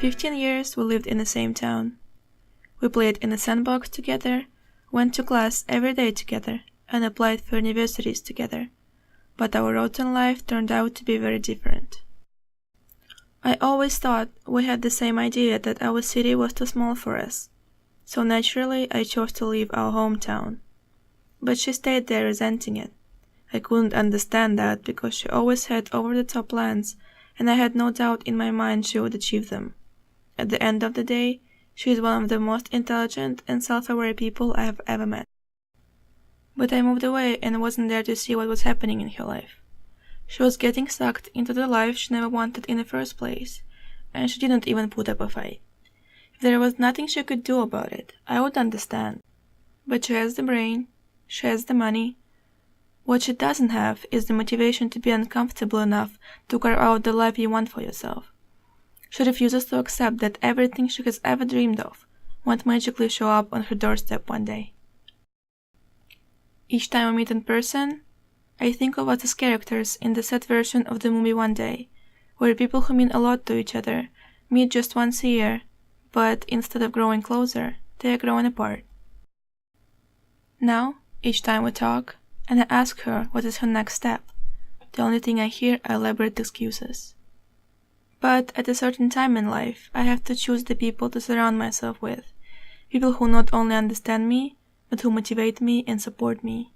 15 years we lived in the same town. We played in the sandbox together, went to class every day together, and applied for universities together. But our road in life turned out to be very different. I always thought we had the same idea that our city was too small for us, so naturally I chose to leave our hometown. But she stayed there resenting it. I couldn't understand that because she always had over-the-top plans, and I had no doubt in my mind she would achieve them. At the end of the day, she is one of the most intelligent and self-aware people I have ever met. But I moved away and wasn't there to see what was happening in her life. She was getting sucked into the life she never wanted in the first place, and she didn't even put up a fight. If there was nothing she could do about it, I would understand. But she has the brain, she has the money. What she doesn't have is the motivation to be uncomfortable enough to carve out the life you want for yourself. She refuses to accept that everything she has ever dreamed of won't magically show up on her doorstep one day. Each time I meet in person, I think of us as characters in the set version of the movie One Day, where people who mean a lot to each other meet just once a year, but instead of growing closer, they are growing apart. Now, each time we talk, and I ask her what is her next step, the only thing I hear are elaborate excuses. But at a certain time in life, I have to choose the people to surround myself with, people who not only understand me, but who motivate me and support me.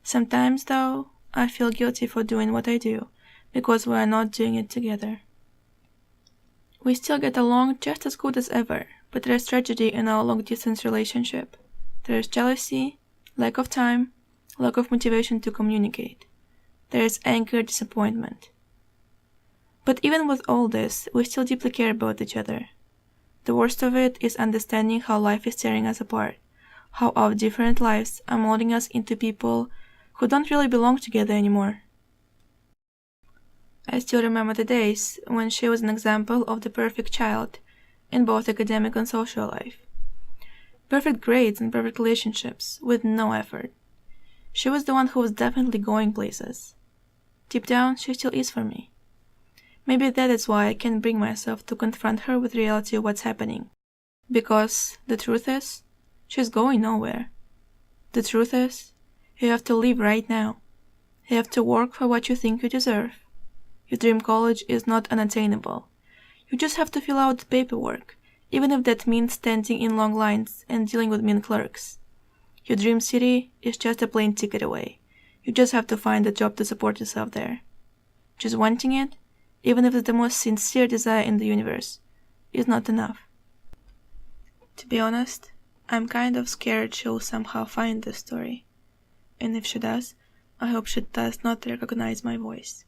Sometimes, though, I feel guilty for doing what I do, because we are not doing it together. We still get along just as good as ever, but there is tragedy in our long-distance relationship. There is jealousy, lack of time, lack of motivation to communicate. There is anger, disappointment. But even with all this, we still deeply care about each other. The worst of it is understanding how life is tearing us apart, how our different lives are molding us into people who don't really belong together anymore. I still remember the days when she was an example of the perfect child in both academic and social life. Perfect grades and perfect relationships with no effort. She was the one who was definitely going places. Deep down, she still is for me. Maybe that is why I can't bring myself to confront her with reality of what's happening. Because the truth is, she's going nowhere. The truth is, you have to live right now. You have to work for what you think you deserve. Your dream college is not unattainable. You just have to fill out the paperwork, even if that means standing in long lines and dealing with mean clerks. Your dream city is just a plane ticket away. You just have to find a job to support yourself there. Just wanting it, even if it's the most sincere desire in the universe, is not enough. To be honest, I'm kind of scared she'll somehow find this story. And if she does, I hope she does not recognize my voice.